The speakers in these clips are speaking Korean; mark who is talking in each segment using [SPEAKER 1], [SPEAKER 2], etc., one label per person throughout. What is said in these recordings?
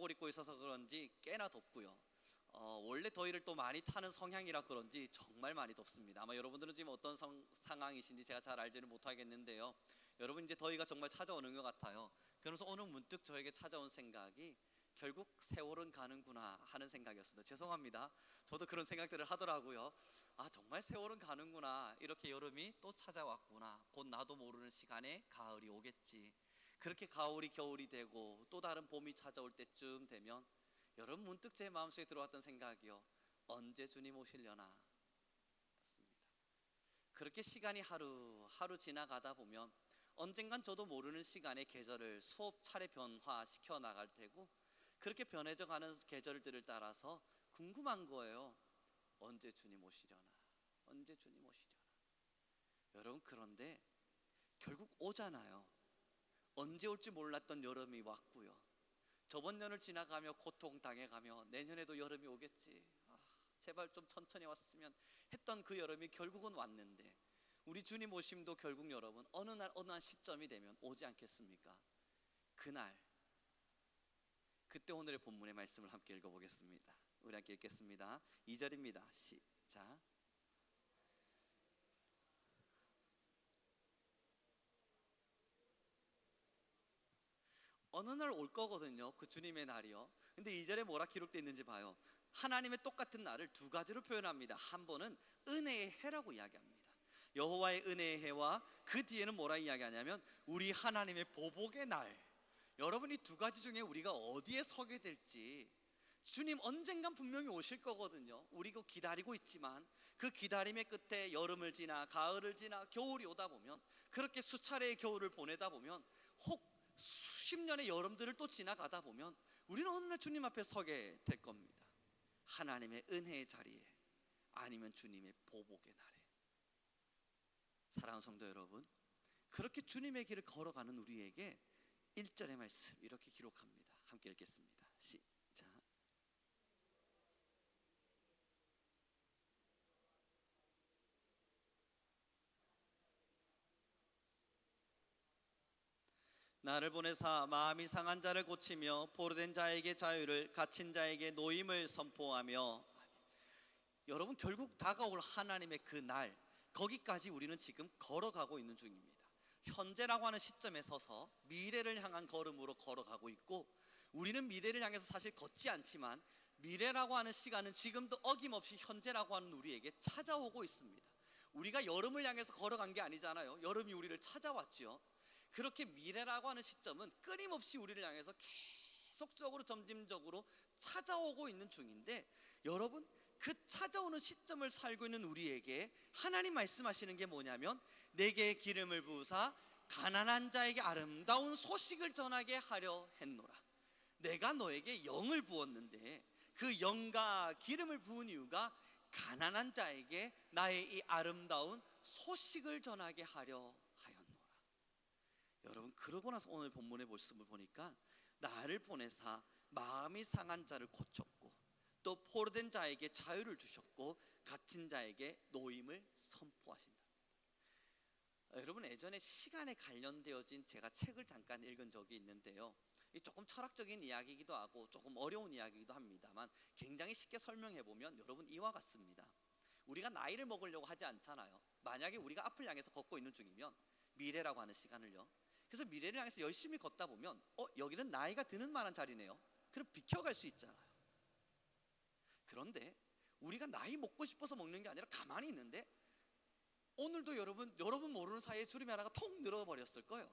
[SPEAKER 1] 옷 입고 있어서 그런지 꽤나 덥고요. 원래 더위를 또 많이 타는 성향이라 그런지 정말 많이 덥습니다. 아마 여러분들은 지금 어떤 상황이신지 제가 잘 알지는 못하겠는데요. 여러분 이제 더위가 정말 찾아오는 것 같아요. 그러면서 오늘 문득 저에게 찾아온 생각이 결국 세월은 가는구나 하는 생각이었습니다. 죄송합니다. 저도 그런 생각들을 하더라고요. 아, 정말 세월은 가는구나. 이렇게 여름이 또 찾아왔구나. 곧 나도 모르는 시간에 가을이 오겠지. 그렇게 가을이 겨울이 되고 또 다른 봄이 찾아올 때쯤 되면 여러분 문득 제 마음속에 들어왔던 생각이요, 언제 주님 오시려나 였습니다. 그렇게 시간이 하루하루 지나가다 보면 언젠간 저도 모르는 시간에 계절을 수업 차례 변화시켜 나갈 테고, 그렇게 변해져 가는 계절들을 따라서 궁금한 거예요. 언제 주님 오시려나, 언제 주님 오시려나. 여러분, 그런데 결국 오잖아요. 언제 올지 몰랐던 여름이 왔고요. 저번 년을 지나가며 고통당해가며 내년에도 여름이 오겠지, 제발 좀 천천히 왔으면 했던 그 여름이 결국은 왔는데, 우리 주님 오심도 결국 여러분 어느 날 어느 한 시점이 되면 오지 않겠습니까? 그날, 그때 오늘의 본문의 말씀을 함께 읽어보겠습니다. 우리 함께 읽겠습니다. 2절입니다. 시작. 어느 날 올 거거든요, 그 주님의 날이요. 근데 2절에 뭐라 기록되어 있는지 봐요. 하나님의 똑같은 날을 두 가지로 표현합니다. 한 번은 은혜의 해라고 이야기합니다. 여호와의 은혜의 해와 그 뒤에는 뭐라 이야기하냐면 우리 하나님의 보복의 날. 여러분이 두 가지 중에 우리가 어디에 서게 될지, 주님 언젠간 분명히 오실 거거든요. 우리가 기다리고 있지만 그 기다림의 끝에 여름을 지나 가을을 지나 겨울이 오다 보면, 그렇게 수차례의 겨울을 보내다 보면, 혹 수십 년의 여름들을 또 지나가다 보면 우리는 어느 날 주님 앞에 서게 될 겁니다. 하나님의 은혜의 자리에, 아니면 주님의 보복의 날에. 사랑하는 성도 여러분, 그렇게 주님의 길을 걸어가는 우리에게 1절의 말씀 이렇게 기록합니다. 함께 읽겠습니다. 시작. 나를 보내사 마음이 상한 자를 고치며 포로된 자에게 자유를, 갇힌 자에게 노임을 선포하며. 여러분, 결국 다가올 하나님의 그 날, 거기까지 우리는 지금 걸어가고 있는 중입니다. 현재라고 하는 시점에 서서 미래를 향한 걸음으로 걸어가고 있고, 우리는 미래를 향해서 사실 걷지 않지만 미래라고 하는 시간은 지금도 어김없이 현재라고 하는 우리에게 찾아오고 있습니다. 우리가 여름을 향해서 걸어간 게 아니잖아요. 여름이 우리를 찾아왔지요. 그렇게 미래라고 하는 시점은 끊임없이 우리를 향해서 계속적으로 점진적으로 찾아오고 있는 중인데, 여러분, 그 찾아오는 시점을 살고 있는 우리에게 하나님 말씀하시는 게 뭐냐면, 내게 기름을 부으사 가난한 자에게 아름다운 소식을 전하게 하려 했노라. 내가 너에게 영을 부었는데 그 영과 기름을 부은 이유가 가난한 자에게 나의 이 아름다운 소식을 전하게 하려 하였노라. 여러분, 그러고 나서 오늘 본문의 말씀을 보니까 나를 보내사 마음이 상한 자를 고쳤고, 또 포로된 자에게 자유를 주셨고, 갇힌 자에게 노임을 선포하신다. 여러분, 예전에 시간에 관련되어진 제가 책을 잠깐 읽은 적이 있는데요, 조금 철학적인 이야기이기도 하고 조금 어려운 이야기이기도 합니다만 굉장히 쉽게 설명해 보면 여러분 이와 같습니다. 우리가 나이를 먹으려고 하지 않잖아요. 만약에 우리가 앞을 향해서 걷고 있는 중이면, 미래라고 하는 시간을요, 그래서 미래를 향해서 열심히 걷다 보면 여기는 나이가 드는 만한 자리네요. 그럼 비켜갈 수 있잖아요. 그런데 우리가 나이 먹고 싶어서 먹는 게 아니라 가만히 있는데, 오늘도 여러분 모르는 사이에 주름이 하나가 통 늘어버렸을 거예요.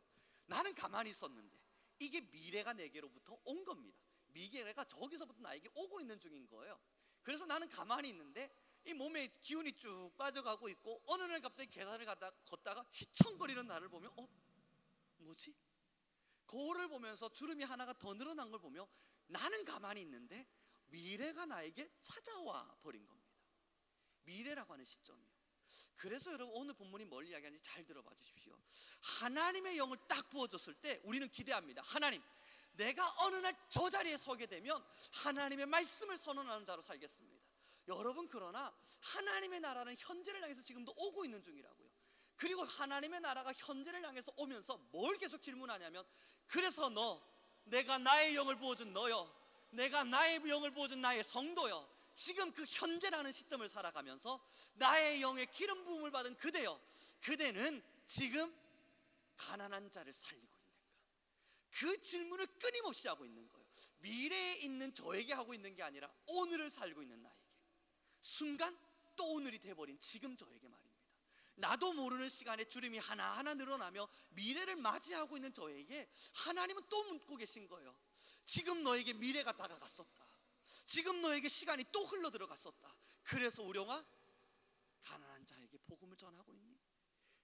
[SPEAKER 1] 나는 가만히 있었는데 이게 미래가 내게로부터 온 겁니다. 미래가 저기서부터 나에게 오고 있는 중인 거예요. 그래서 나는 가만히 있는데 이 몸에 기운이 쭉 빠져가고 있고, 어느 날 갑자기 계단을 걷다가 휘청거리는 나를 보면 뭐지? 거울을 보면서 주름이 하나가 더 늘어난 걸 보며 나는 가만히 있는데 미래가 나에게 찾아와 버린 겁니다. 미래라고 하는 시점이요. 그래서 여러분, 오늘 본문이 뭘 이야기하는지 잘 들어봐 주십시오. 하나님의 영을 딱 부어줬을 때 우리는 기대합니다. 하나님, 내가 어느 날 저 자리에 서게 되면 하나님의 말씀을 선언하는 자로 살겠습니다. 여러분, 그러나 하나님의 나라는 현재를 향해서 지금도 오고 있는 중이라고요. 그리고 하나님의 나라가 현재를 향해서 오면서 뭘 계속 질문하냐면, 그래서 내가 나의 영을 부어준 너요, 내가 나의 영을 부어준 나의 성도여, 지금 그 현재라는 시점을 살아가면서 나의 영의 기름 부음을 받은 그대여, 그대는 지금 가난한 자를 살리고 있는가? 그 질문을 끊임없이 하고 있는 거예요. 미래에 있는 저에게 하고 있는 게 아니라 오늘을 살고 있는 나에게, 순간 또 오늘이 돼버린 지금 저에게 말입니다. 나도 모르는 시간에 주름이 하나하나 늘어나며 미래를 맞이하고 있는 저에게 하나님은 또 묻고 계신 거예요. 지금 너에게 미래가 다가갔었다. 지금 너에게 시간이 또 흘러 들어갔었다. 그래서 우령아, 가난한 자에게 복음을 전하고 있니?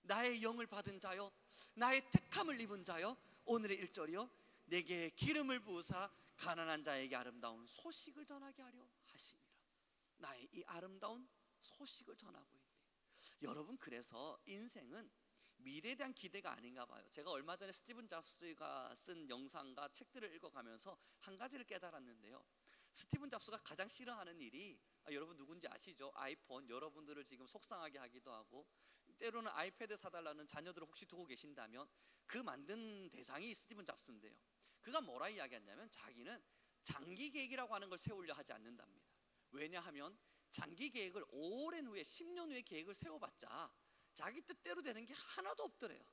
[SPEAKER 1] 나의 영을 받은 자여, 나의 택함을 입은 자여, 오늘의 1절이요, 내게 기름을 부으사 가난한 자에게 아름다운 소식을 전하게 하려 하심이라. 나의 이 아름다운 소식을 전하고 있네. 여러분, 그래서 인생은 미래에 대한 기대가 아닌가 봐요. 제가 얼마 전에 스티븐 잡스가 쓴 영상과 책들을 읽어가면서 한 가지를 깨달았는데요. 스티븐 잡스가 가장 싫어하는 일이, 여러분 누군지 아시죠? 아이폰, 여러분들을 지금 속상하게 하기도 하고, 때로는 아이패드 사달라는 자녀들을 혹시 두고 계신다면 그 만든 대상이 스티븐 잡스인데요, 그가 뭐라 이야기했냐면 자기는 장기 계획이라고 하는 걸 세우려 하지 않는답니다. 왜냐하면 장기 계획을 오랜 후에 10년 후에 계획을 세워봤자 자기 뜻대로 되는 게 하나도 없더래요.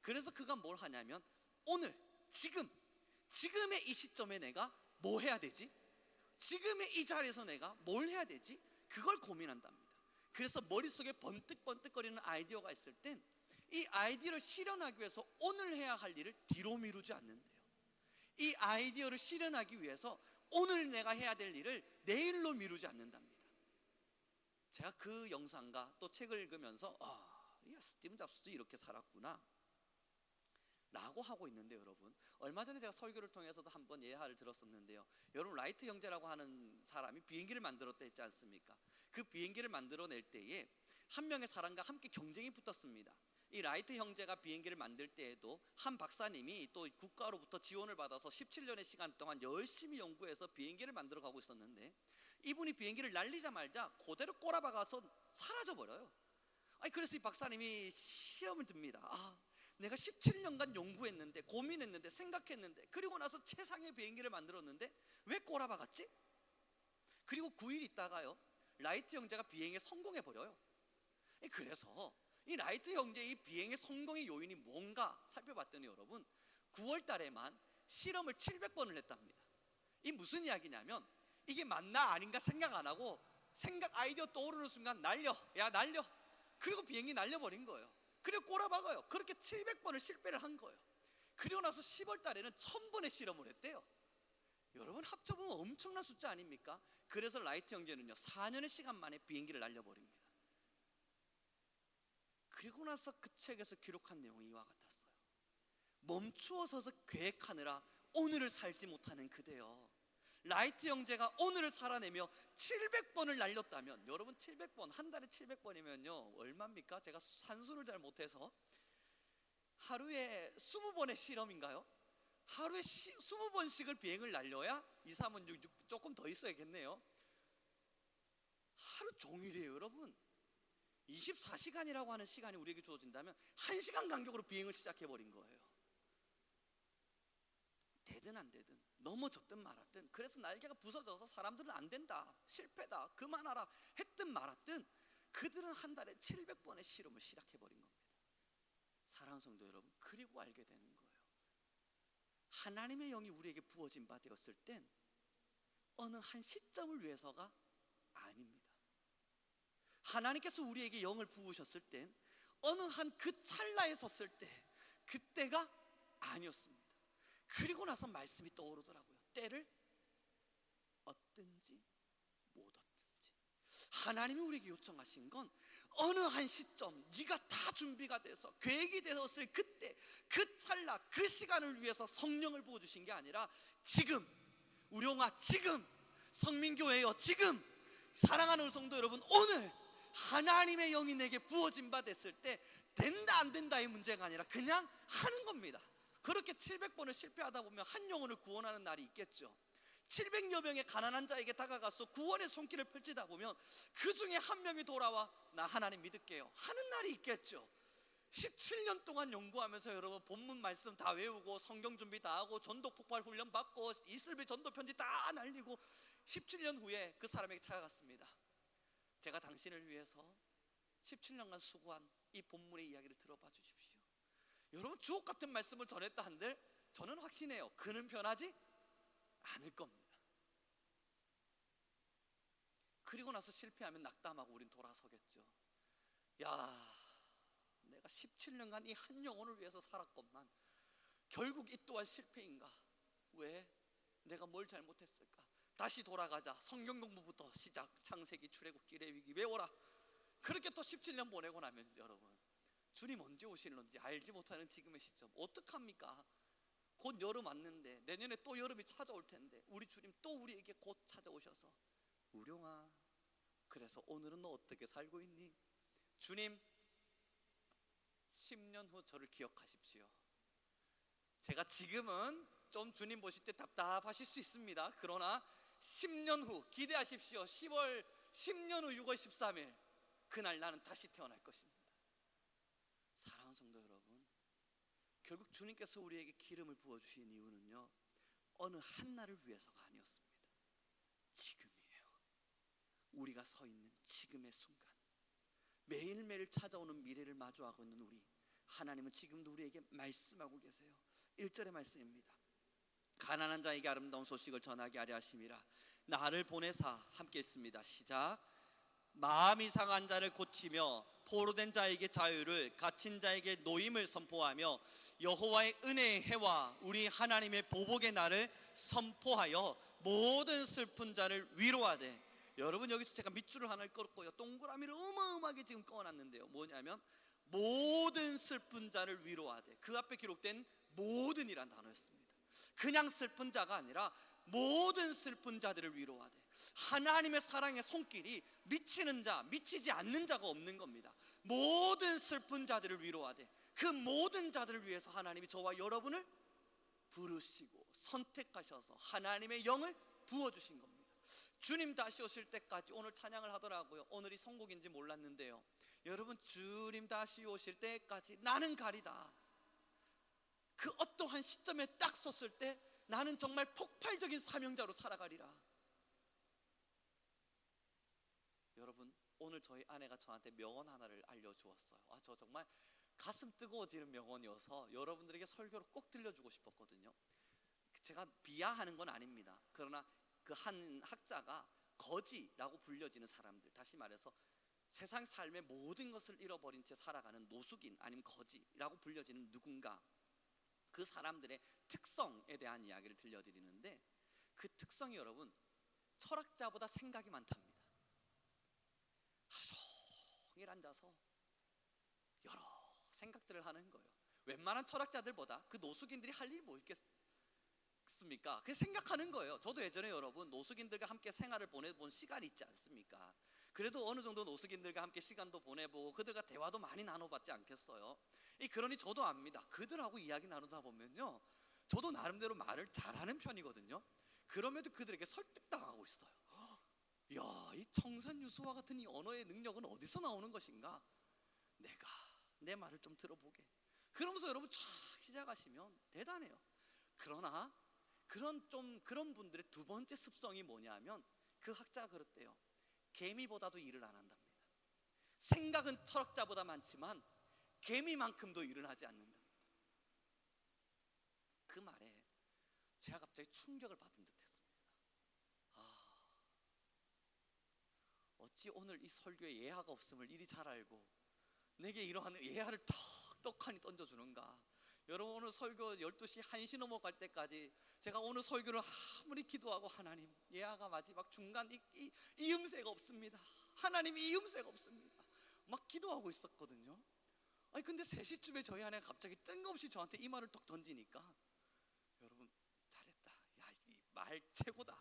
[SPEAKER 1] 그래서 그가 뭘 하냐면 오늘, 지금의 이 시점에 내가 뭐 해야 되지? 지금의 이 자리에서 내가 뭘 해야 되지? 그걸 고민한답니다. 그래서 머릿속에 번뜩번뜩거리는 아이디어가 있을 땐 이 아이디어를 실현하기 위해서 오늘 해야 할 일을 뒤로 미루지 않는데요, 이 아이디어를 실현하기 위해서 오늘 내가 해야 될 일을 내일로 미루지 않는답니다. 제가 그 영상과 또 책을 읽으면서 스티븐 잡스도 이렇게 살았구나 라고 하고 있는데, 여러분, 얼마 전에 제가 설교를 통해서도 한번 예화를 들었었는데요, 여러분, 라이트 형제라고 하는 사람이 비행기를 만들었다 했지 않습니까? 그 비행기를 만들어낼 때에 한 명의 사람과 함께 경쟁이 붙었습니다. 이 라이트 형제가 비행기를 만들 때에도 한 박사님이 또 국가로부터 지원을 받아서 17년의 시간 동안 열심히 연구해서 비행기를 만들어 가고 있었는데, 이분이 비행기를 날리자 말자 그대로 꼬라박아서 사라져버려요. 그래서 이 박사님이 시험을 듭니다. 내가 17년간 연구했는데, 고민했는데, 생각했는데, 그리고 나서 최상의 비행기를 만들었는데 왜 꼬라박았지? 그리고 9일 있다가요, 라이트 형제가 비행에 성공해버려요. 그래서 이 라이트 형제의 비행의 성공의 요인이 뭔가 살펴봤더니, 여러분, 9월 달에만 실험을 700번을 했답니다. 이 무슨 이야기냐면, 이게 맞나 아닌가 생각 안 하고 아이디어 떠오르는 순간 날려, 그리고 비행기 날려버린 거예요. 그리고 꼬라박아요. 그렇게 700번을 실패를 한 거예요. 그리고 나서 10월 달에는 1000번의 실험을 했대요. 여러분, 합쳐보면 엄청난 숫자 아닙니까? 그래서 라이트 형제는요, 4년의 시간 만에 비행기를 날려버립니다. 그리고 나서 그 책에서 기록한 내용이 이와 같았어요. 멈추어 서서 계획하느라 오늘을 살지 못하는 그대여, 라이트 형제가 오늘을 살아내며 700번을 날렸다면, 여러분, 700번, 한 달에 700번이면요 얼마입니까? 제가 산수를 잘 못해서 하루에 20번의 실험인가요? 하루에 20번씩을 비행을 날려야 2, 3은 6, 조금 더 있어야겠네요. 하루 종일이에요, 여러분. 24시간이라고 하는 시간이 우리에게 주어진다면 1시간 간격으로 비행을 시작해버린 거예요. 되든 안 되든, 넘어졌든 말았든, 그래서 날개가 부서져서 사람들은 안 된다, 실패다, 그만하라 했든 말았든, 그들은 한 달에 700번의 실험을 시작해버린 겁니다. 사랑하는 성도 여러분, 그리고 알게 되는 거예요. 하나님의 영이 우리에게 부어진 바 되었을 땐 어느 한 시점을 위해서가 아닙니다. 하나님께서 우리에게 영을 부으셨을 땐 어느 한 그 찰나에 섰을 때, 그때가 아니었습니다. 그리고 나서 말씀이 떠오르더라고요. 때를 얻든지 못 얻든지. 하나님이 우리에게 요청하신 건 어느 한 시점, 네가 다 준비가 돼서 계획이 되었을 그때, 그 찰나, 그 시간을 위해서 성령을 부어주신 게 아니라 지금, 우령아, 지금, 성민교회여, 지금, 사랑하는 성도 여러분, 오늘 하나님의 영이 내게 부어진 바 됐을 때 된다 안 된다의 문제가 아니라 그냥 하는 겁니다. 그렇게 700번을 실패하다 보면 한 영혼을 구원하는 날이 있겠죠. 700여 명의 가난한 자에게 다가가서 구원의 손길을 펼치다 보면 그 중에 한 명이 돌아와 나 하나님 믿을게요 하는 날이 있겠죠. 17년 동안 연구하면서 여러분 본문 말씀 다 외우고 성경 준비 다 하고 전도 폭발 훈련 받고 이슬비 전도 편지 다 날리고 17년 후에 그 사람에게 찾아갔습니다. 제가 당신을 위해서 17년간 수고한 이 본문의 이야기를 들어봐 주십시오. 여러분 주옥 같은 말씀을 전했다 한들 저는 확신해요. 그는 변하지 않을 겁니다. 그리고 나서 실패하면 낙담하고 우린 돌아서겠죠. 야, 내가 17년간 이 한 영혼을 위해서 살았건만 결국 이 또한 실패인가? 왜? 내가 뭘 잘못했을까? 다시 돌아가자. 성경 공부부터 시작. 창세기, 출애굽기, 레위기 외워라. 그렇게 또 17년 보내고 나면 여러분 주님 언제 오실런지 알지 못하는 지금의 시점 어떡합니까? 곧 여름 왔는데 내년에 또 여름이 찾아올 텐데 우리 주님 또 우리에게 곧 찾아오셔서 우룡아, 그래서 오늘은 너 어떻게 살고 있니? 주님 10년 후 저를 기억하십시오. 제가 지금은 좀 주님 보실 때 답답하실 수 있습니다. 그러나 10년 후 기대하십시오. 10년 후 6월 13일 그날 나는 다시 태어날 것입니다. 사랑하는 성도 여러분, 결국 주님께서 우리에게 기름을 부어주신 이유는요 어느 한날을 위해서가 아니었습니다. 지금이에요. 우리가 서 있는 지금의 순간, 매일매일 찾아오는 미래를 마주하고 있는 우리, 하나님은 지금도 우리에게 말씀하고 계세요. 1절의 말씀입니다. 가난한 자에게 아름다운 소식을 전하게 하려 하심이라. 나를 보내사, 함께 있습니다. 시작. 마음이 상한 자를 고치며 포로된 자에게 자유를, 갇힌 자에게 노임을 선포하며 여호와의 은혜의 해와 우리 하나님의 보복의 날을 선포하여 모든 슬픈 자를 위로하되. 여러분 여기서 제가 밑줄을 하나 끌었고요 동그라미를 어마어마하게 지금 꺼놨는데요 뭐냐면 모든 슬픈 자를 위로하되, 그 앞에 기록된 모든이란 단어였습니다. 그냥 슬픈 자가 아니라 모든 슬픈 자들을 위로하되, 하나님의 사랑의 손길이 미치는 자 미치지 않는 자가 없는 겁니다. 모든 슬픈 자들을 위로하되, 그 모든 자들을 위해서 하나님이 저와 여러분을 부르시고 선택하셔서 하나님의 영을 부어주신 겁니다. 주님 다시 오실 때까지, 오늘 찬양을 하더라고요. 오늘이 선곡인지 몰랐는데요 여러분 주님 다시 오실 때까지 나는 가리다. 그 어떠한 시점에 딱 섰을 때 나는 정말 폭발적인 사명자로 살아가리라. 여러분 오늘 저희 아내가 저한테 명언 하나를 알려주었어요. 저 정말 가슴 뜨거워지는 명언이어서 여러분들에게 설교를 꼭 들려주고 싶었거든요. 제가 비하하는 건 아닙니다. 그러나 그 한 학자가 거지라고 불려지는 사람들, 다시 말해서 세상 삶의 모든 것을 잃어버린 채 살아가는 노숙인 아니면 거지라고 불려지는 누군가, 그 사람들의 특성에 대한 이야기를 들려드리는데, 그 특성이 여러분 철학자보다 생각이 많답니다. 하루 종일 앉아서 여러 생각들을 하는 거예요. 웬만한 철학자들보다 그 노숙인들이 할 일이 뭐 있겠습니까? 그 생각하는 거예요. 저도 예전에 여러분 노숙인들과 함께 생활을 보내본 시간이 있지 않습니까? 그래도 어느 정도 노숙인들과 함께 시간도 보내보고 그들과 대화도 많이 나눠봤지 않겠어요? 그러니 저도 압니다. 그들하고 이야기 나누다 보면요 저도 나름대로 말을 잘하는 편이거든요. 그럼에도 그들에게 설득당하고 있어요. 야, 이 청산유수와 같은 이 언어의 능력은 어디서 나오는 것인가? 내가 내 말을 좀 들어보게. 그러면서 여러분 쫙 시작하시면 대단해요. 그러나 그런 분들의 두 번째 습성이 뭐냐면, 그 학자가 그랬대요. 개미보다도 일을 안 한답니다. 생각은 철학자보다 많지만 개미만큼도 일을 하지 않는답니다. 그 말에 제가 갑자기 충격을 받은 듯 했습니다. 어찌 오늘 이 설교에 예화가 없음을 이리 잘 알고 내게 이러한 예화를 떡하니 던져주는가. 여러분 오늘 설교 12시 1시 넘어갈 때까지 제가 오늘 설교를 아무리 기도하고 하나님 예화가 마지막 중간 이 음새가 없습니다. 하나님 이 음새가 없습니다. 막 기도하고 있었거든요. 근데 3시쯤에 저희 아내가 갑자기 뜬금없이 저한테 이 말을 딱 던지니까 여러분 잘했다. 야, 이 말 최고다.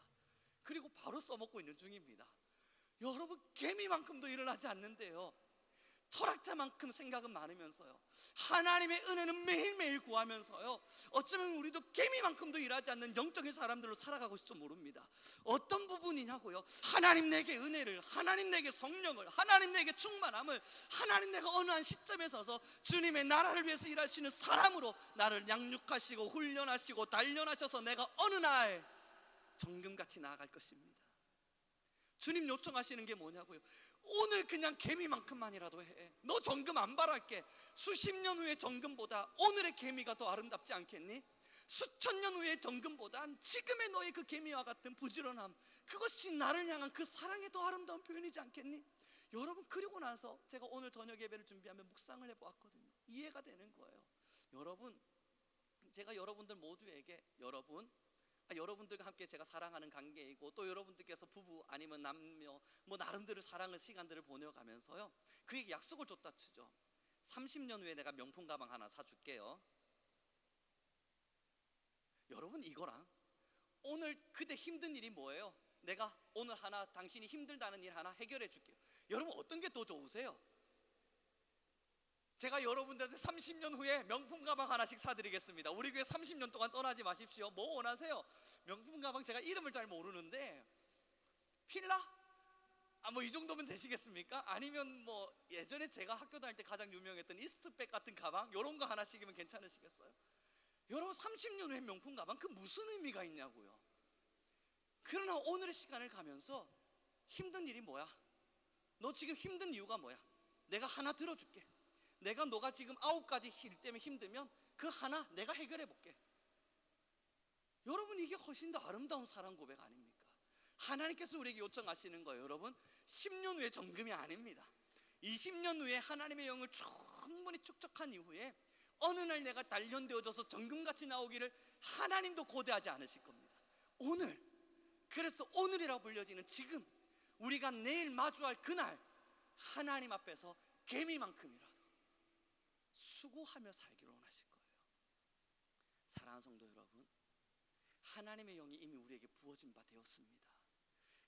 [SPEAKER 1] 그리고 바로 써먹고 있는 중입니다. 여러분 개미만큼도 일을 하지 않는데요 철학자만큼 생각은 많으면서요, 하나님의 은혜는 매일매일 구하면서요, 어쩌면 우리도 개미만큼도 일하지 않는 영적인 사람들로 살아가고 있을지 모릅니다. 어떤 부분이냐고요? 하나님 내게 은혜를, 하나님 내게 성령을, 하나님 내게 충만함을, 하나님 내가 어느 한 시점에 서서 주님의 나라를 위해서 일할 수 있는 사람으로 나를 양육하시고 훈련하시고 단련하셔서 내가 어느 날 정금같이 나아갈 것입니다. 주님 요청하시는 게 뭐냐고요? 오늘 그냥 개미만큼만이라도 해. 너 정금 안 바랄게. 수십 년 후의 정금보다 오늘의 개미가 더 아름답지 않겠니? 수천 년 후의 정금보단 지금의 너의 그 개미와 같은 부지런함, 그것이 나를 향한 그 사랑의 더 아름다운 표현이지 않겠니? 여러분, 그리고 나서 제가 오늘 저녁 예배를 준비하며 묵상을 해보았거든요. 이해가 되는 거예요. 여러분, 제가 여러분들 모두에게 여러분들과 함께 제가 사랑하는 관계이고, 또 여러분들께서 부부 아니면 남녀 뭐 나름대로 사랑의 시간들을 보내가면서요, 그에게 약속을 줬다 치죠. 30년 후에 내가 명품 가방 하나 사줄게요. 여러분, 이거랑 오늘 그대 힘든 일이 뭐예요? 내가 오늘 하나 당신이 힘들다는 일 하나 해결해 줄게요. 여러분, 어떤 게 더 좋으세요? 제가 여러분들한테 30년 후에 명품 가방 하나씩 사드리겠습니다. 우리 교회 30년 동안 떠나지 마십시오. 뭐 원하세요? 명품 가방, 제가 이름을 잘 모르는데 필라? 뭐 이 정도면 되시겠습니까? 아니면 뭐 예전에 제가 학교 다닐 때 가장 유명했던 이스트백 같은 가방, 이런 거 하나씩이면 괜찮으시겠어요? 여러분, 30년 후에 명품 가방, 그 무슨 의미가 있냐고요. 그러나 오늘의 시간을 가면서 힘든 일이 뭐야? 너 지금 힘든 이유가 뭐야? 내가 하나 들어줄게. 내가 너가 지금 9가지 일 때문에 힘들면 그 하나 내가 해결해 볼게. 여러분, 이게 훨씬 더 아름다운 사랑 고백 아닙니까? 하나님께서 우리에게 요청하시는 거예요. 여러분, 10년 후에 정금이 아닙니다. 20년 후에 하나님의 영을 충분히 축적한 이후에 어느 날 내가 단련되어져서 정금같이 나오기를 하나님도 고대하지 않으실 겁니다. 오늘, 그래서 오늘이라고 불려지는 지금, 우리가 내일 마주할 그날 하나님 앞에서 개미만큼이라도 수고하며 살기를 원하실 거예요. 사랑하는 성도 여러분, 하나님의 영이 이미 우리에게 부어진 바 되었습니다.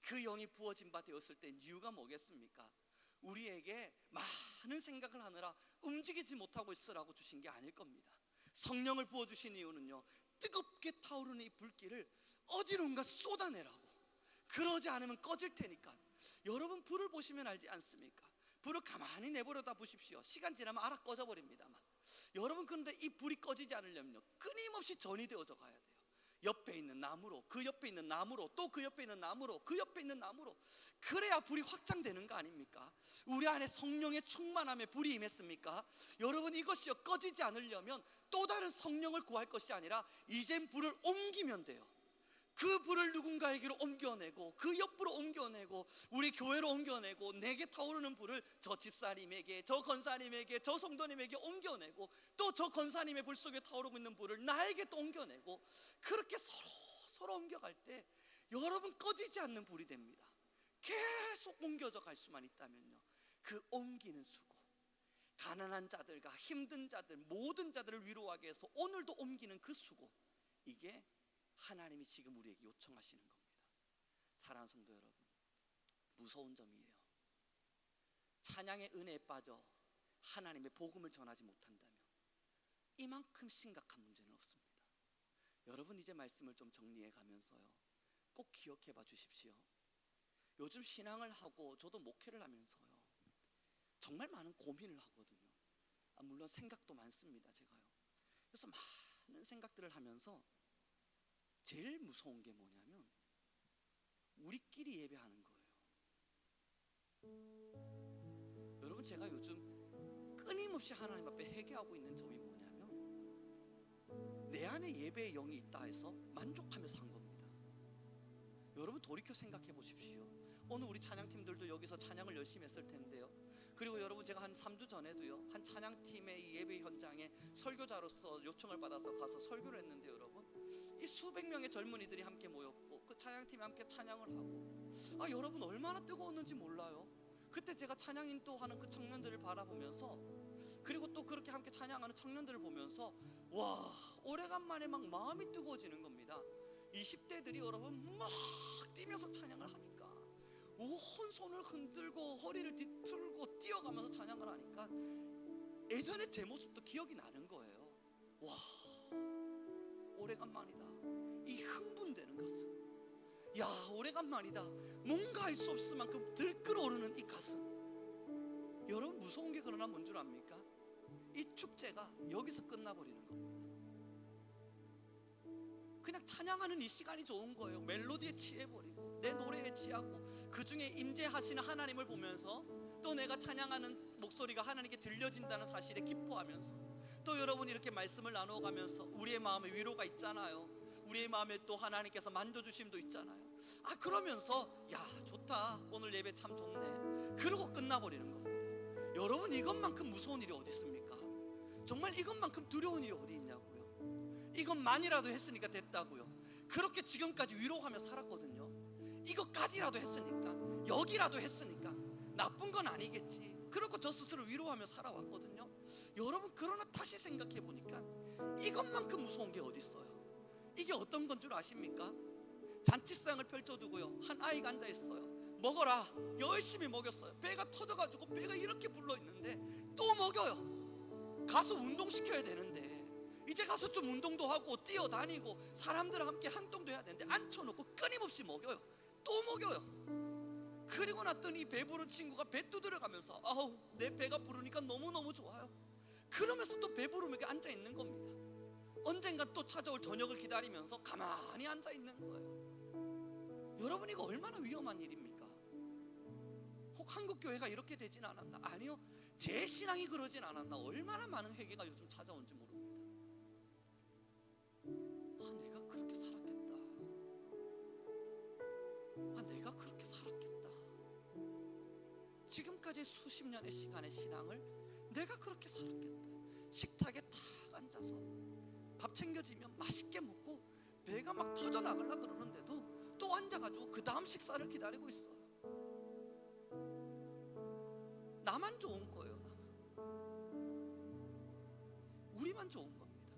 [SPEAKER 1] 그 영이 부어진 바 되었을 때 이유가 뭐겠습니까? 우리에게 많은 생각을 하느라 움직이지 못하고 있으라고 주신 게 아닐 겁니다. 성령을 부어주신 이유는요, 뜨겁게 타오르는 이 불길을 어디론가 쏟아내라고. 그러지 않으면 꺼질 테니까. 여러분, 불을 보시면 알지 않습니까? 불을 가만히 내버려다 보십시오. 시간 지나면 알아 꺼져버립니다만, 여러분, 그런데 이 불이 꺼지지 않으려면요, 끊임없이 전이 되어져 가야 돼요. 옆에 있는 나무로, 그 옆에 있는 나무로, 또 그 옆에 있는 나무로, 그 옆에 있는 나무로. 그래야 불이 확장되는 거 아닙니까? 우리 안에 성령의 충만함에 불이 임했습니까? 여러분, 이것이요, 꺼지지 않으려면 또 다른 성령을 구할 것이 아니라 이젠 불을 옮기면 돼요. 그 불을 누군가에게로 옮겨내고, 그 옆으로 옮겨내고, 우리 교회로 옮겨내고, 내게 타오르는 불을 저 집사님에게, 저 권사님에게, 저 성도님에게 옮겨내고, 또 저 권사님의 불 속에 타오르고 있는 불을 나에게 또 옮겨내고, 그렇게 서로 옮겨갈 때 여러분, 꺼지지 않는 불이 됩니다. 계속 옮겨져 갈 수만 있다면요, 그 옮기는 수고, 가난한 자들과 힘든 자들, 모든 자들을 위로하기 위해서 오늘도 옮기는 그 수고, 이게 하나님이 지금 우리에게 요청하시는 겁니다. 사랑하는 성도 여러분, 무서운 점이에요. 찬양의 은혜에 빠져 하나님의 복음을 전하지 못한다면 이만큼 심각한 문제는 없습니다. 여러분, 이제 말씀을 좀 정리해 가면서요, 꼭 기억해 봐 주십시오. 요즘 신앙을 하고 저도 목회를 하면서요, 정말 많은 고민을 하거든요. 물론 생각도 많습니다, 제가요. 그래서 많은 생각들을 하면서 제일 무서운 게 뭐냐면 우리끼리 예배하는 거예요. 여러분, 제가 요즘 끊임없이 하나님 앞에 회개하고 있는 점이 뭐냐면, 내 안에 예배의 영이 있다 해서 만족하면서 한 겁니다. 여러분, 돌이켜 생각해 보십시오. 오늘 우리 찬양팀들도 여기서 찬양을 열심히 했을 텐데요, 그리고 여러분, 제가 한 3주 전에도요, 한 찬양팀의 이 예배 현장에 설교자로서 요청을 받아서 가서 설교를 했는데, 여러분, 이 수백 명의 젊은이들이 함께 모였고 그 찬양팀이 함께 찬양을 하고, 여러분, 얼마나 뜨거웠는지 몰라요. 그때 제가 찬양 인도하는 그 청년들을 바라보면서, 그리고 또 그렇게 함께 찬양하는 청년들을 보면서, 와, 오래간만에 막 마음이 뜨거워지는 겁니다. 20대들이 여러분 막 뛰면서 찬양을 하니까 온 온 손을 흔들고 허리를 뒤틀고 뛰어가면서 찬양을 하니까 예전에 제 모습도 기억이 나는 거예요. 와, 오래간만이다. 이 흥분되는 가슴, 야, 오래간만이다. 뭔가 할 수 없을 만큼 들끓어오르는 이 가슴. 여러분, 무서운 게 그러나 뭔 줄 압니까? 이 축제가 여기서 끝나버리는 겁니다. 그냥 찬양하는 이 시간이 좋은 거예요. 멜로디에 취해버리고 내 노래에 취하고 그 중에 임재하시는 하나님을 보면서 또 내가 찬양하는 목소리가 하나님께 들려진다는 사실에 기뻐하면서 또 여러분이 이렇게 말씀을 나눠가면서 우리의 마음에 위로가 있잖아요. 우리의 마음에 또 하나님께서 만져주심도 있잖아요. 아, 그러면서 야, 좋다, 오늘 예배 참 좋네, 그러고 끝나버리는 겁니다. 여러분, 이것만큼 무서운 일이 어디 있습니까? 정말 이것만큼 두려운 일이 어디 있냐고요. 이것만이라도 했으니까 됐다고요. 그렇게 지금까지 위로하며 살았거든요. 이것까지라도 했으니까, 여기라도 했으니까 나쁜 건 아니겠지, 그렇고 저 스스로 위로하며 살아왔거든요. 여러분, 그러나 다시 생각해 보니까 이것만큼 무서운 게 어디 있어요? 이게 어떤 건 줄 아십니까? 잔치상을 펼쳐두고요, 한 아이가 앉아 있어요. 먹어라, 열심히 먹였어요. 배가 터져가지고 배가 이렇게 불러있는데 또 먹여요. 가서 운동시켜야 되는데 이제 가서 좀 운동도 하고 뛰어다니고 사람들과 함께 활동도 해야 되는데 앉혀놓고 끊임없이 먹여요. 또 먹여요. 그리고 났더니 배부른 친구가 배 두드려가면서 아우, 내 배가 부르니까 너무너무 좋아요. 그러면서 또 배부르면 앉아있는 겁니다. 언젠가 또 찾아올 저녁을 기다리면서 가만히 앉아있는 거예요. 여러분, 이거 얼마나 위험한 일입니까? 혹 한국교회가 이렇게 되진 않았나? 아니요, 제 신앙이 그러진 않았나? 얼마나 많은 회개가 요즘 찾아온지 모릅니다. 아, 내가 그렇게 살았겠다. 아, 내가 그렇게 살았겠다. 지금까지 수십 년의 시간의 신앙을 내가 그렇게 살았겠다. 식탁에 탁 앉아서 밥 챙겨지면 맛있게 먹고 배가 막 터져나가려고 그러는데도 또 앉아가지고 그 다음 식사를 기다리고 있어. 나만 좋은 거예요. 우리만 좋은 겁니다.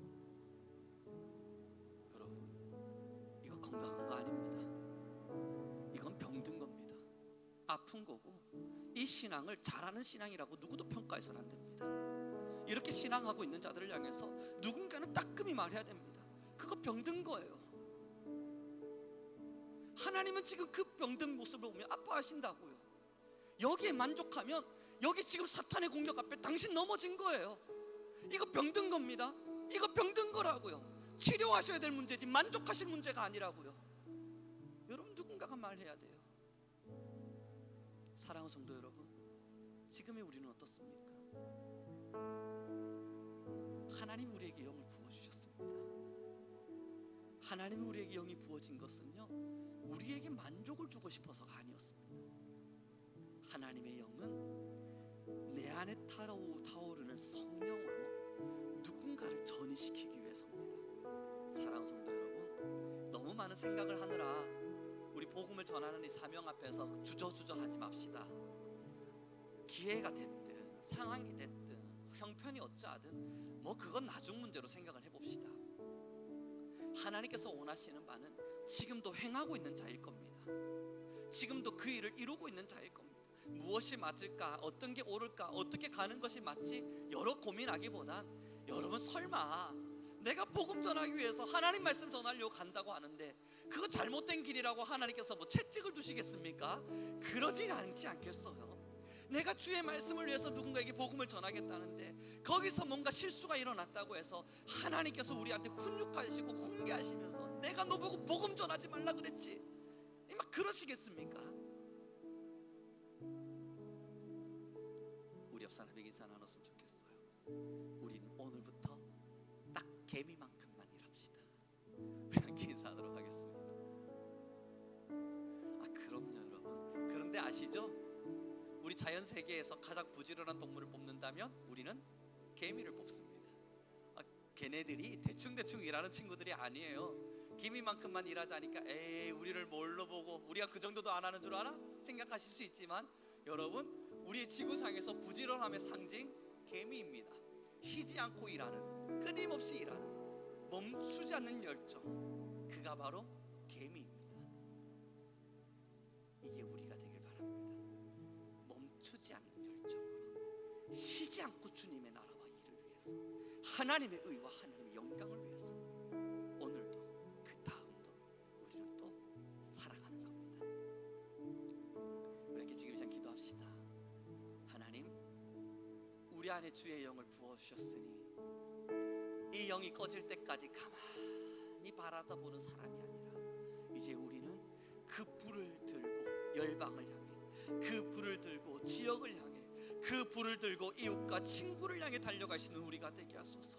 [SPEAKER 1] 여러분, 이거 건강한 거 아닙니다. 이건 병든 겁니다. 아픈 거고, 이 신앙을 잘하는 신앙이라고 누구도 평가해서는 안 됩니다. 이렇게 신앙하고 있는 자들을 향해서 누군가는 따끔히 말해야 됩니다. 그거 병든 거예요. 하나님은 지금 그 병든 모습을 보며 아파하신다고요. 여기에 만족하면 여기 지금 사탄의 공격 앞에 당신 넘어진 거예요. 이거 병든 겁니다. 이거 병든 거라고요. 치료하셔야 될 문제지 만족하실 문제가 아니라고요. 여러분, 누군가가 말해야 돼요. 사랑하는 성도 여러분, 지금의 우리는 어떻습니까? 하나님 우리에게 영을 부어주셨습니다. 하나님 우리에게 영이 부어진 것은요, 우리에게 만족을 주고 싶어서가 아니었습니다. 하나님의 영은 내 안에 타오르는 성령으로 누군가를 전이시키기 위해서입니다. 사랑하는 성도 여러분, 너무 많은 생각을 하느라 우리 복음을 전하는 이 사명 앞에서 주저주저 하지 맙시다. 기회가 됐든 상황이 됐든 형편이 어찌하든 뭐 그건 나중 문제로 생각을 해봅시다. 하나님께서 원하시는 바는 지금도 행하고 있는 자일 겁니다. 지금도 그 일을 이루고 있는 자일 겁니다. 무엇이 맞을까, 어떤 게 옳을까, 어떻게 가는 것이 맞지 여러 고민하기보단 여러분, 설마 내가 복음 전하기 위해서 하나님 말씀 전하려고 간다고 하는데 그거 잘못된 길이라고 하나님께서 뭐 채찍을 두시겠습니까? 그러진 않지 않겠어요? 내가 주의 말씀을 위해서 누군가에게 복음을 전하겠다는데 거기서 뭔가 실수가 일어났다고 해서 하나님께서 우리한테 훈육하시고 훈계하시면서 내가 너 보고 복음 전하지 말라 그랬지, 막 그러시겠습니까? 우리 옆 사람에게 인사 나눴으면 좋겠어요. 우리는 오늘부터 딱 개미만큼만 일합시다. 우리 함께 인사하도록 하겠습니다. 아, 그럼요 여러분. 그런데 아시죠? 우리 자연 세계에서 가장 부지런한 동물을 뽑는다면 우리는 개미를 뽑습니다. 아, 걔네들이 대충대충 일하는 친구들이 아니에요. 개미만큼만 일하자니까 에이, 우리를 뭘로 보고, 우리가 그 정도도 안 하는 줄 알아? 생각하실 수 있지만 여러분, 우리의 지구상에서 부지런함의 상징 개미입니다. 쉬지 않고 일하는, 끊임없이 일하는, 멈추지 않는 열정, 그가 바로 개미입니다. 이게 우리가 되길 바랍니다. 하나님의 의와 하나님의 영광을 위해서 오늘도 그 다음도 우리는 또 살아가는 겁니다. 우리 지금 이 시간 기도합시다. 하나님, 우리 안에 주의 영을 부어주셨으니 이 영이 꺼질 때까지 가만히 바라다보는 사람이 아니라 이제 우리는 그 불을 들고 열방을 향해, 그 불을 들고 지역을 향해, 그 불을 들고 이웃과 친구를 향해 달려가시는 우리가 되게 하소서.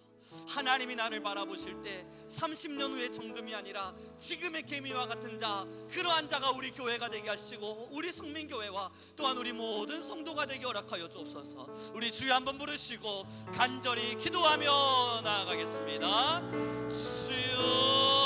[SPEAKER 1] 하나님이 나를 바라보실 때 30년 후의 정금이 아니라 지금의 개미와 같은 자, 그러한 자가 우리 교회가 되게 하시고 우리 성민교회와 또한 우리 모든 성도가 되게 허락하여 주옵소서. 우리 주여 한번 부르시고 간절히 기도하며 나아가겠습니다. 주여,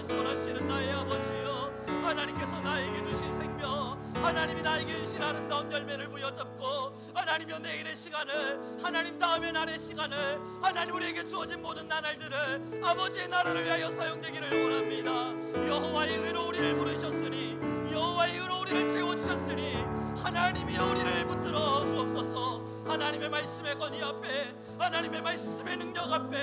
[SPEAKER 1] 원하시는 나의 아버지여, 하나님께서 나에게 주신 생명, 하나님이 나에게 주신 아름다운 열매를 부여잡고 하나님여 내일의 시간을, 하나님 다음의 날의 시간을, 하나님 우리에게 주어진 모든 나날들을 아버지의 나라를 위하여 사용되기를 원합니다. 여호와의 의로 우리를 부르셨으니, 여호와의 의로 우리를 채워주셨으니 하나님이여 우리를 붙들어 주옵소서. 하나님의 말씀의 권위 앞에, 하나님의 말씀의 능력 앞에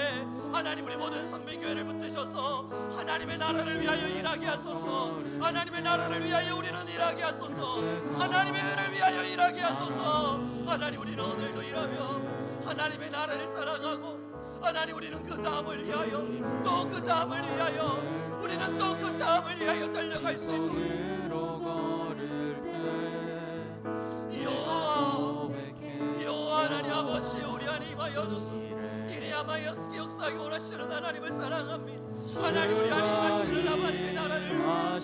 [SPEAKER 1] 하나님 우리 모든 성민교회를 붙드셔서 하나님의 나라를 위하여 일하게 하소서. 하나님의 나라를 위하여 우리는 일하게 하소서. 하나님의 의를 위하여 일하게 하소서. 하나님 우리는 오늘도 일하며 하나님의 나라를 살아가고, 하나님 우리는 그 다음을 위하여, 또 그 다음을 위하여, 우리는 또 그 다음을 위하여 달려갈 수 있도록 여호와 하나님 아버지 우리 안에 임하여 주소서. 이리하여 역사하기 원하시는 하나님을 사랑합니다. 하나님 우리 안에 임하시는 하나님의 나라를,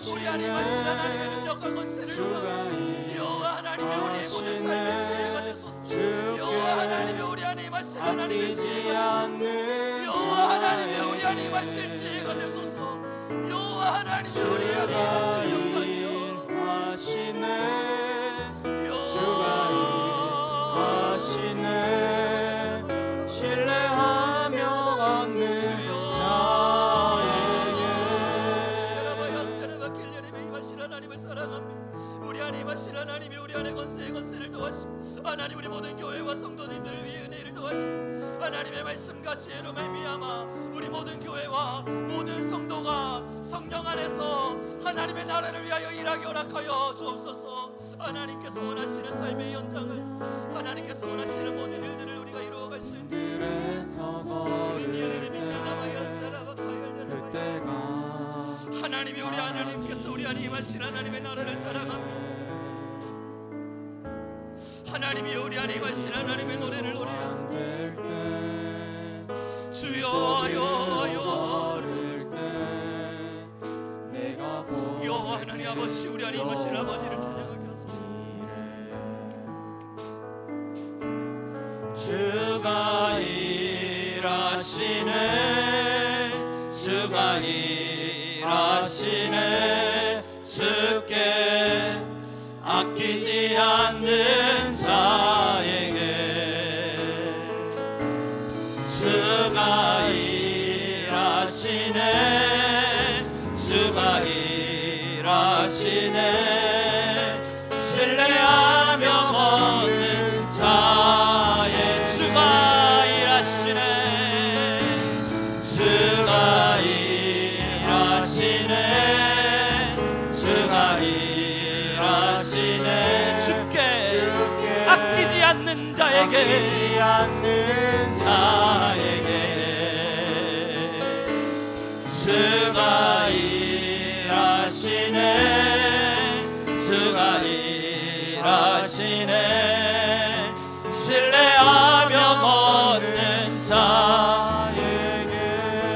[SPEAKER 1] 우리 안에 임하시는 하나님의 능력과 권세를 원합니다. 여호와 하나님이 우리의 모든 삶의 지혜가 되소서. 여호와 하나님이 우리 안에 임하시는 하나님의 지혜가 되소서. 여호와 하나님이 우리 안에 임하실 지혜가 되소서. 여호와 하나님이 우리 안에 임하실 영광이여 하시네.
[SPEAKER 2] 신뢰하며 얻는
[SPEAKER 1] 자에게 하나님을 사랑합니다. 우리 안에 임하신 하나님이 우리 안에 권세를 도와주시고, 하나님 우리 모든 교회와 성도님들을 위해 은혜를 도와주시고, 하나님의 말씀과 지혜로 말미암아 우리 모든 교회와 모든 성도가 성령 안에서 하나님의 나라를 위하여 일하게 허락하여 주옵소서. 하나님께서 원하시는 삶의 현장을, 하나님께서 원하시는 모든 일들을 우리가 이루어갈 수 있는 하나님이 우리 하나님께서 우리 안에 임하신 하나님의 나라를 사랑합니다. 하나님이 우리 안에 임하신 하나님의 노래를 노래합니다. 주여 여호와 하나님 아버지 우리 안에 임하신 아버지를 찬양하게 하소서.
[SPEAKER 2] 주가 일하시네, 주가 일하시네. 주께 아끼지 않는 자에게 주가 일하시네, 주가 일하시네. 신뢰하며 걷는 자의 주가 일하시네, 주가 일하시네, 주가 일하시네.
[SPEAKER 1] 주께 아끼지 않는 자에게
[SPEAKER 2] 주가 일하시네, 주가 일하시네. 신뢰하며 걷는 자에게.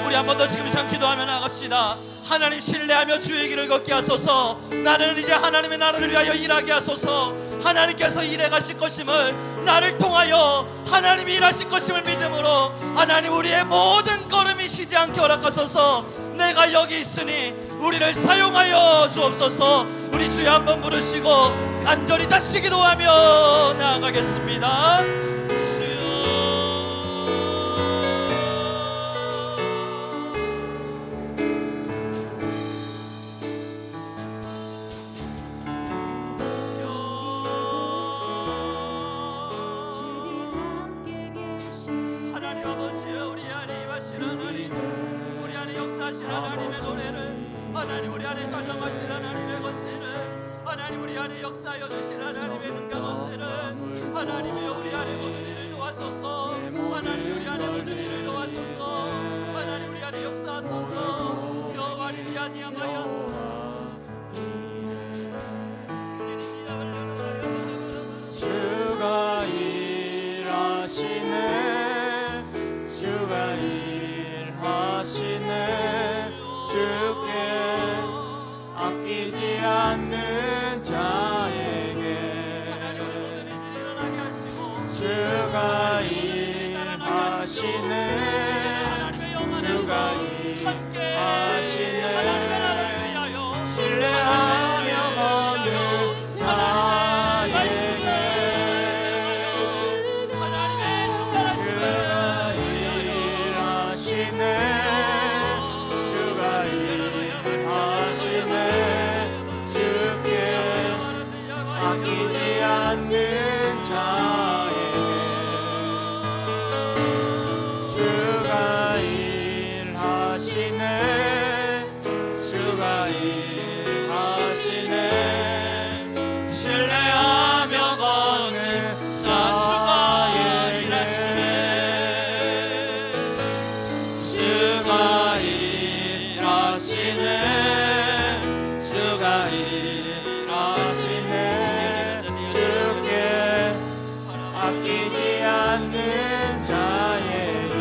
[SPEAKER 1] 우리 한 번 더 지금 시간 기도하며 나갑시다. 하나님 신뢰하며 주의 길을 걷게 하소서. 나는 이제 하나님의 나라를 위하여 일하게 하소서. 하나님께서 일해 가실 것임을, 나를 통하여 하나님이 일하실 것임을 믿음으로 하나님 우리의 모든 걸음이 쉬지 않게 허락하소서. 내가 여기 있으니 우리를 사용하여 주옵소서. 우리 주여 한번 부르시고 간절히 다시 기도하며 나아가겠습니다. 하나님 우리 안에 자정하실 하나님의 권세를, 하나님 우리 안에 역사하여 주실 하나님의 능력 권세를, 하나님이여 우리 안에 모든 일을 도와소서. 하나님 우리 안에 모든 일을 도와소서. 하나님 우리 안에 역사하소서. 여호와를 미안이야마야.
[SPEAKER 2] 주가 일하시네, 주가 일하시네. 주께 아끼지 않는 자에게 주가 일하시네, 주가 일하시네. 신뢰하며 걷는 자에게 아끼지 않는 자에게 주가 일하시네, 주가 일하시네. 신뢰하며 걷는 주가 일하시네, 주가 일하시네, 주가 일하시네. 주께 아끼지 않는 자에게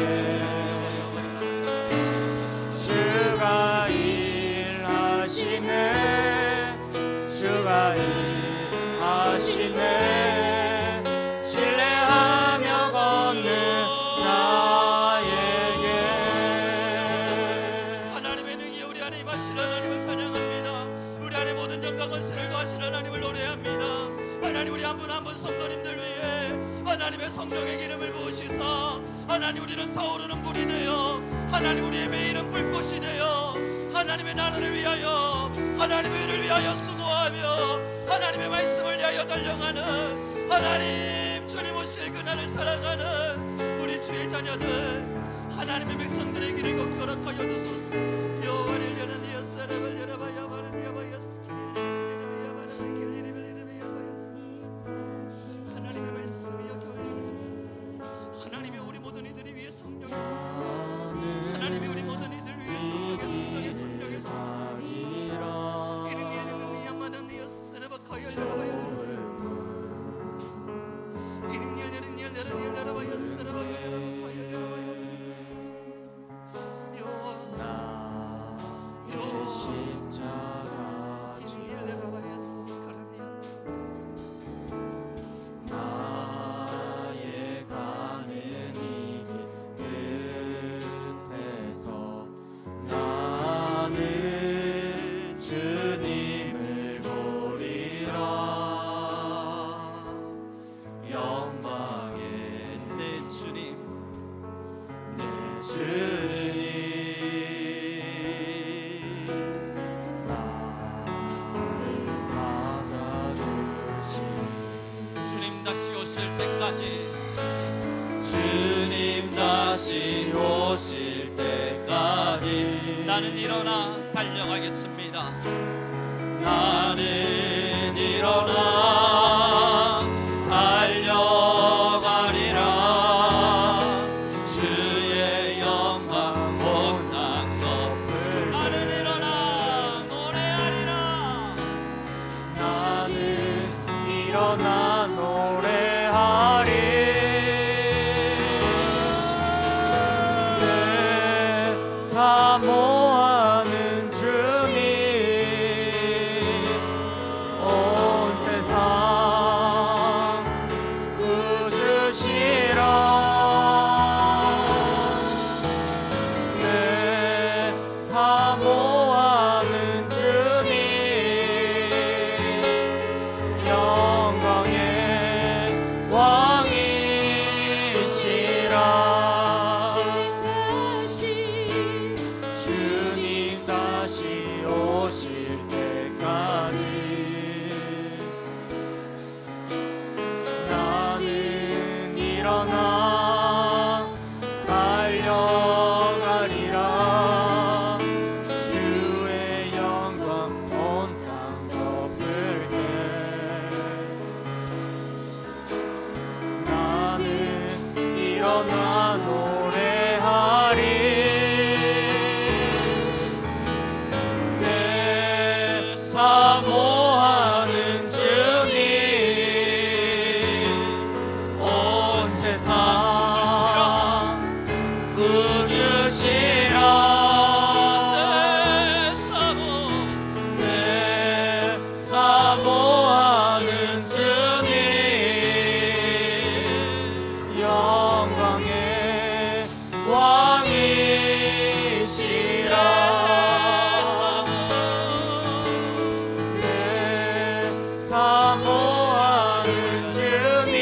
[SPEAKER 2] 주가 일하시네, 주가 일하시네. 신뢰하며 걷는 자에게
[SPEAKER 1] 하나님의 능히 우리 안에 임하실 하나님을 찬양합니다. 우리 안에 모든 영광 권세를 더하실 하나님을 노래합니다. 하나님 우리 한 분 한 분 성도님들 위해 하나님의 성령의 기름을 부으시사 하나님 우리는 타오르는 불이 되어 하나님 우리의 매일은 불꽃이 되어 하나님의 나라를 위하여 하나님의 일을 위하여 수고하며 하나님의 말씀을 위하여 달려가는 하나님 주님 오실 그날을 사랑하는 우리 주의 자녀들 하나님의 백성들의 길을 걷게 하여 주소서. 여호와를 여는 이어사람을 열어봐야 바른 여봐야스 하나님의 말씀이여 교회 안에서 하나님이 우리 모든 이들이 위해 성령의 성령 하나님이 우리 모든 이들 위해 성령의 성령의 성령의 성령 이는 일는 니야마는 니야스르바카야 열어봐야 이는 일는 열어봐야 스르바카 열어봐야 열어봐야 여호와 여호와
[SPEAKER 2] 십자가
[SPEAKER 1] 이는 일 열어봐야 스카라니야
[SPEAKER 2] 나의 가는 이 길 끝에서 나는 주님을 보리라. 영광의
[SPEAKER 1] 내 주님
[SPEAKER 2] 내 주님 나를 맞아주시.
[SPEAKER 1] 주님 다시 오실 때까지
[SPEAKER 2] 주님 다시 오실 때까지
[SPEAKER 1] 나는 일어나 달려가겠습니다.
[SPEAKER 2] 나는 일어나 달려가리라. 주의 영광 온 땅 덮을
[SPEAKER 1] 나는 일어나 노래하리라.
[SPEAKER 2] 나는 일어나 노래하리. 내 사모하는 주님 온 세상 구주시라. 내 사모하는 주님 영광의 왕이시라. 주 내 사모하는 주님 영광의 왕이시라 내 사모하는 주님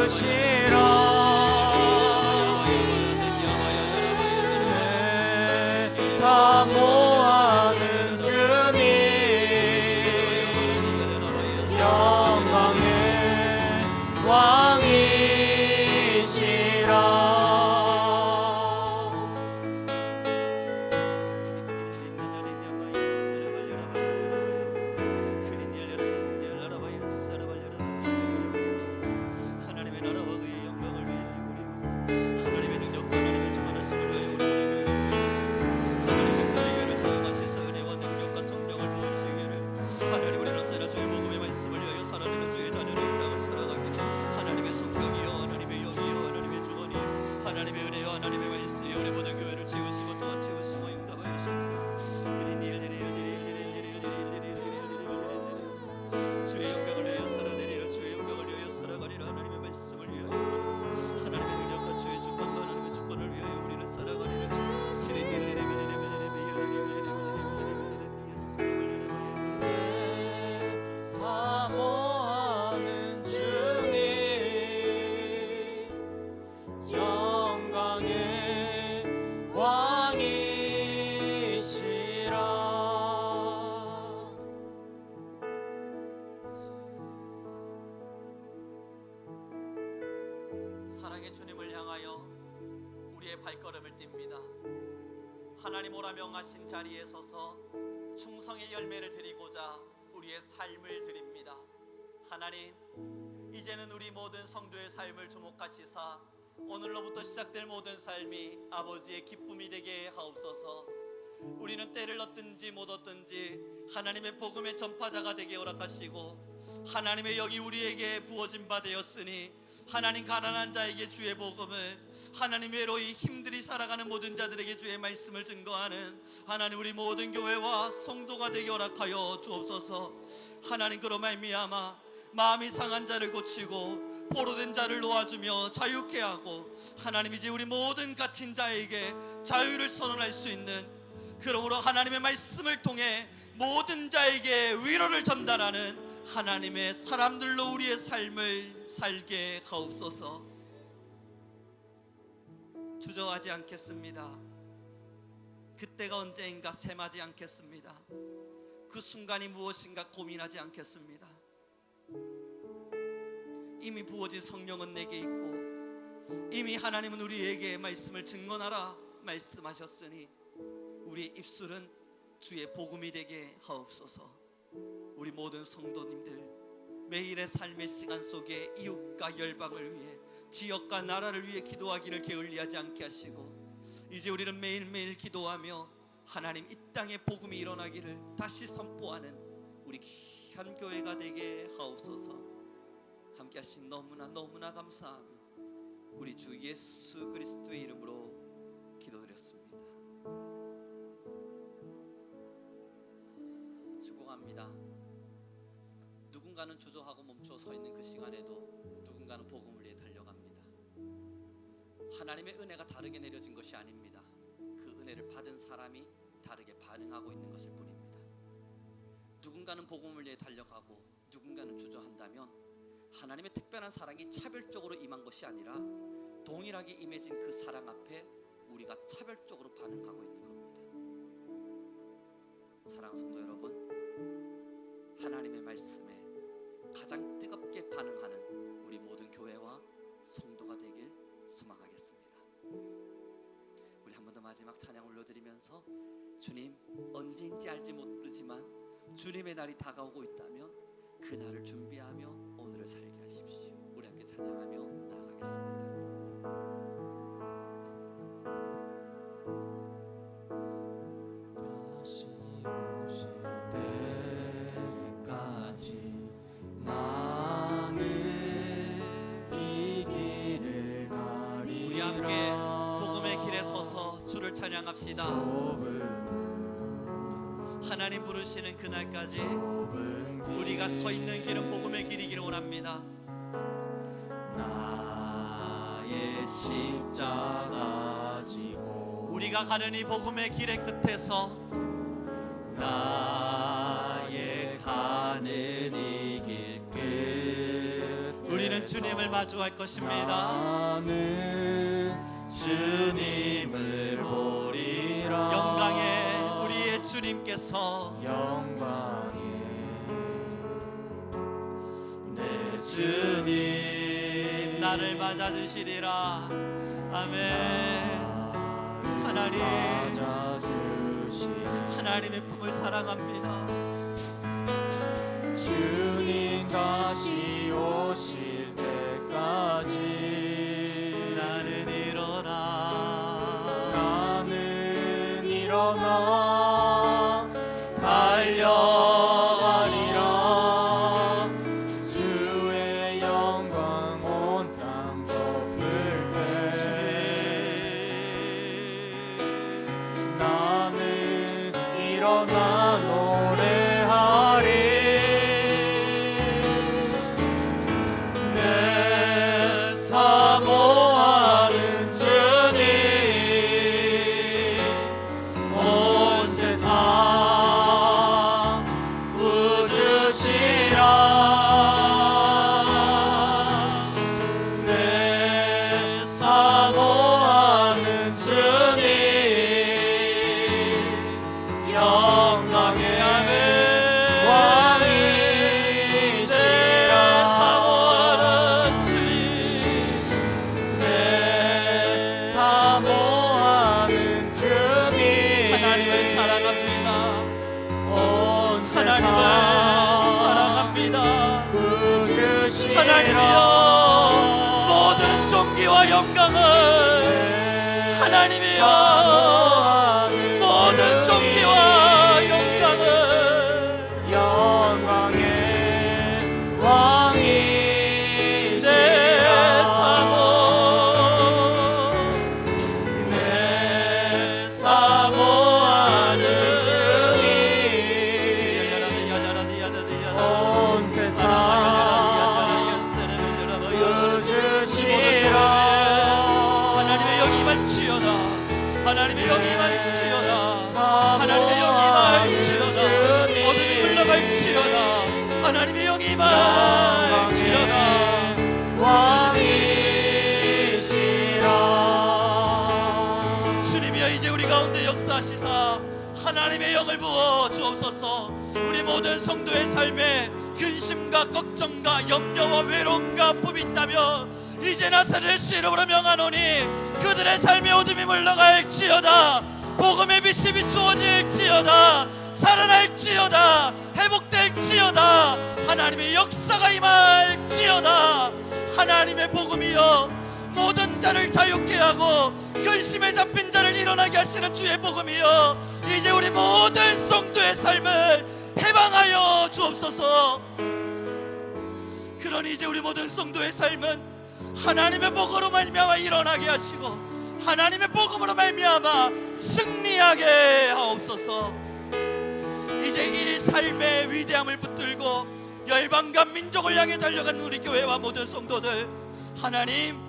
[SPEAKER 2] 주시라 사모하는 주님 영광의 왕이시라
[SPEAKER 1] 하나님의 나라와 그의 영광을 위하여 하나님의 능력과 하나님의 충만하심을 위하여 우리 모든 교회를 세우소서. 하나님께서 우리 교회를 사용하셔서 은혜와 능력과 성령을 부으시기를 하나님 우리는 언제나 주의 복음의 말씀을 위하여 살아내는 주의 자녀로 이 땅을 살아가기를 하나님의 성령이여 하나님의 영이여 하나님의 주권이여 하나님의 은혜와 하나님의 말씀이 우리 모든 교회를 채우시고 또한 채우시고 응답하여 주옵소서. 주의 영광을 위하여 살아내리라 주의 영광을 위하여 살아가리라 하나님의 말씀을 위하여 하나님의 능력과 주의 주권과 하나님의 주권을 위하여 우리는 살아가리라
[SPEAKER 2] 사모하는 주님 영광의 왕이시라
[SPEAKER 1] 사랑의 주님을 향하여 우리의 발걸음을 띱니다. 하나님 오라 명하신 자리에 서서 충성의 열매를 드리고자 우리의 삶을 드립니다. 하나님, 이제는 우리 모든 성도의 삶을 주목하시사 오늘로부터 시작될 모든 삶이 아버지의 기쁨이 되게 하옵소서. 우리는 때를 얻든지 못 얻든지 하나님의 복음의 전파자가 되게 허락하시고 하나님의 영이 우리에게 부어진 바 되었으니 하나님 가난한 자에게 주의 복음을 하나님 외로이 힘들이 살아가는 모든 자들에게 주의 말씀을 증거하는 하나님 우리 모든 교회와 성도가 되게 허락하여 주옵소서. 하나님 그로 말미암아 마음이 상한 자를 고치고 포로된 자를 놓아주며 자유케 하고 하나님 이제 우리 모든 갇힌 자에게 자유를 선언할 수 있는 그러므로 하나님의 말씀을 통해 모든 자에게 위로를 전달하는 하나님의 사람들로 우리의 삶을 살게 하옵소서. 주저하지 않겠습니다. 그때가 언제인가 셈하지 않겠습니다. 그 순간이 무엇인가 고민하지 않겠습니다. 이미 부어진 성령은 내게 있고 이미 하나님은 우리에게 말씀을 증언하라 말씀하셨으니 우리의 입술은 주의 복음이 되게 하옵소서. 우리 모든 성도님들 매일의 삶의 시간 속에 이웃과 열방을 위해 지역과 나라를 위해 기도하기를 게을리하지 않게 하시고 이제 우리는 매일매일 기도하며 하나님 이 땅에 복음이 일어나기를 다시 선포하는 우리 귀한 교회가 되게 하옵소서. 함께 하신 너무나 감사하며 우리 주 예수 그리스도의 이름으로 기도드렸습니다. 축복합니다. 누군가는 주저하고 멈춰 서 있는 그 시간에도 누군가는 복음을 위해 달려갑니다. 하나님의 은혜가 다르게 내려진 것이 아닙니다. 그 은혜를 받은 사람이 다르게 반응하고 있는 것일 뿐입니다. 누군가는 복음을 위해 달려가고 누군가는 주저한다면 하나님의 특별한 사랑이 차별적으로 임한 것이 아니라 동일하게 임해진 그 사랑 앞에 우리가 차별적으로 반응하고 있는 겁니다. 사랑하는 성도 여러분, 하나님의 말씀에 가장 뜨겁게 반응하는 우리 모든 교회와 성도가 되길 소망하겠습니다. 우리 한 번 더 마지막 찬양 올려드리면서 주님 언제인지 알지 모르지만 주님의 날이 다가오고 있다면 그 날을 준비하며 오늘을 살게 하십시오. 우리 함께 찬양하며 나아가겠습니다.
[SPEAKER 2] 다시 오실 때까지 나는
[SPEAKER 1] 합시다. 하나님 부르시는 그날까지 우리가 서 있는 길은 복음의 길이기를 원합니다. 나의 십자가 지고 우리가 가는 이 복음의 길의 끝에서 나의 가는 이 길 끝 우리는 주님을 마주할 것입니다. 주님을 보리라. 영광의 우리의 주님께서 내 주님 나를 맞아주시리라. 아멘. 하나님, 하나님의 품을 사랑합니다.
[SPEAKER 2] 주님 다시 오실 때까지
[SPEAKER 1] 나는
[SPEAKER 2] 일어나 달려가리라. 주의 영광 온 땅 덮을 때 나는 일어나 노래하리. 내 사모하는 주님 온 세상 구주시라. 내 사모하는 주님 영광의 왕이시라.
[SPEAKER 1] 사모하는 주님
[SPEAKER 2] 내 사모하는 주님
[SPEAKER 1] 하나님을 사랑합니다.
[SPEAKER 2] 온
[SPEAKER 1] 하나님을 사랑합니다.
[SPEAKER 2] 구주시라.
[SPEAKER 1] 하나님이여 모든 존귀와 영광을 하나님이여 모든 존귀와 영광을
[SPEAKER 2] 영광의
[SPEAKER 1] 내
[SPEAKER 2] 왕이시라.
[SPEAKER 1] 사모
[SPEAKER 2] 내 사모하는 주님 온 세상 구주시라.
[SPEAKER 1] 하나님의 영이 임할지어다. 하나님의 영이 임할지어다. 하나님의 영이 임할지어다. 어둠이 물러갈지어다. 하나님의 영이 임할지어다.
[SPEAKER 2] 왕이시라.
[SPEAKER 1] 주님이여 이제 우리 가운데 역사하시사 하나님의 영을 부어 주옵소서. 우리 모든 성도의 삶에 근심과 걱정과 염려와 외로움과 아픔이 있다면 이제 나사렛 이름으로 명하노니 그들의 삶의 어둠이 물러갈지어다. 복음의 빛이 비추어질지어다. 살아날지어다. 회복될지어다. 하나님의 역사가 임할지어다. 하나님의 복음이여 모든 자를 자유케 하고 근심에 잡힌 자를 일어나게 하시는 주의 복음이여 이제 우리 모든 성도의 삶을 해방하여 주옵소서. 그러니 이제 우리 모든 성도의 삶은 하나님의 복음으로 말미암아 일어나게 하시고 하나님의 복음으로 말미암아 승리하게 하옵소서. 이제 이 삶의 위대함을 붙들고 열방과 민족을 향해 달려가는 우리 교회와 모든 성도들, 하나님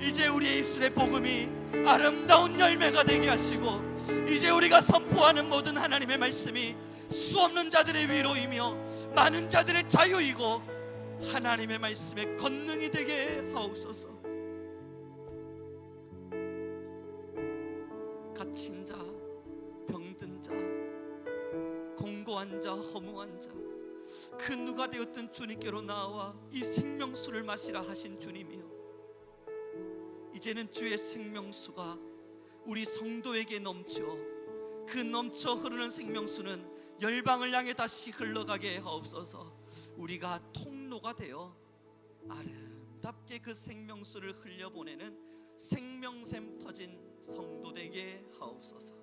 [SPEAKER 1] 이제 우리의 입술의 복음이 아름다운 열매가 되게 하시고 이제 우리가 선포하는 모든 하나님의 말씀이 수없는 자들의 위로이며 많은 자들의 자유이고 하나님의 말씀의 권능이 되게 하옵소서. 갇힌 자, 병든 자, 공고한 자, 허무한 자, 그 누가 되었든 주님께로 나와 이 생명수를 마시라 하신 주님이여, 이제는 주의 생명수가 우리 성도에게 넘쳐 그 넘쳐 흐르는 생명수는 열방을 향해 다시 흘러가게 하옵소서. 우리가 통로가 되어 아름답게 그 생명수를 흘려보내는 생명샘 터진 성도 되게 하옵소서.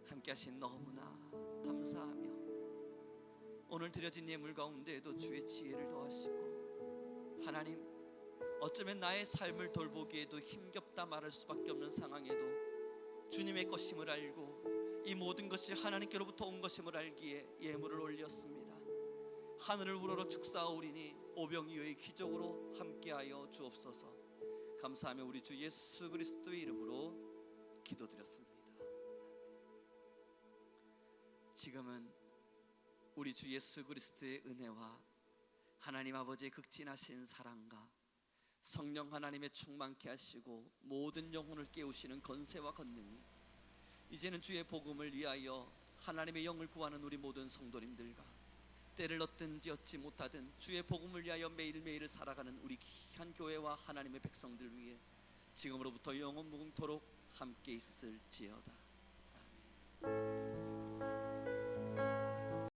[SPEAKER 1] 함께 하신 너무나 감사하며 오늘 드려진 예물 가운데에도 주의 지혜를 더하시고, 하나님 어쩌면 나의 삶을 돌보기에도 힘겹다 말할 수밖에 없는 상황에도 주님의 것임을 알고 이 모든 것이 하나님께로부터 온 것임을 알기에 예물을 올렸습니다. 하늘을 우러러 축사하오리니 오병이어의 기적으로 함께하여 주옵소서. 감사하며 우리 주 예수 그리스도의 이름으로 기도드렸습니다. 지금은 우리 주 예수 그리스도의 은혜와 하나님 아버지의 극진하신 사랑과 성령 하나님의 충만케 하시고 모든 영혼을 깨우시는 권세와 권능이 이제는 주의 복음을 위하여 하나님의 영을 구하는 우리 모든 성도님들과 때를 얻든지 얻지 못하든 주의 복음을 위하여 매일매일 살아가는 우리 귀한 교회와 하나님의 백성들 위해 지금으로부터 영원 무궁토록 함께 있을지어다.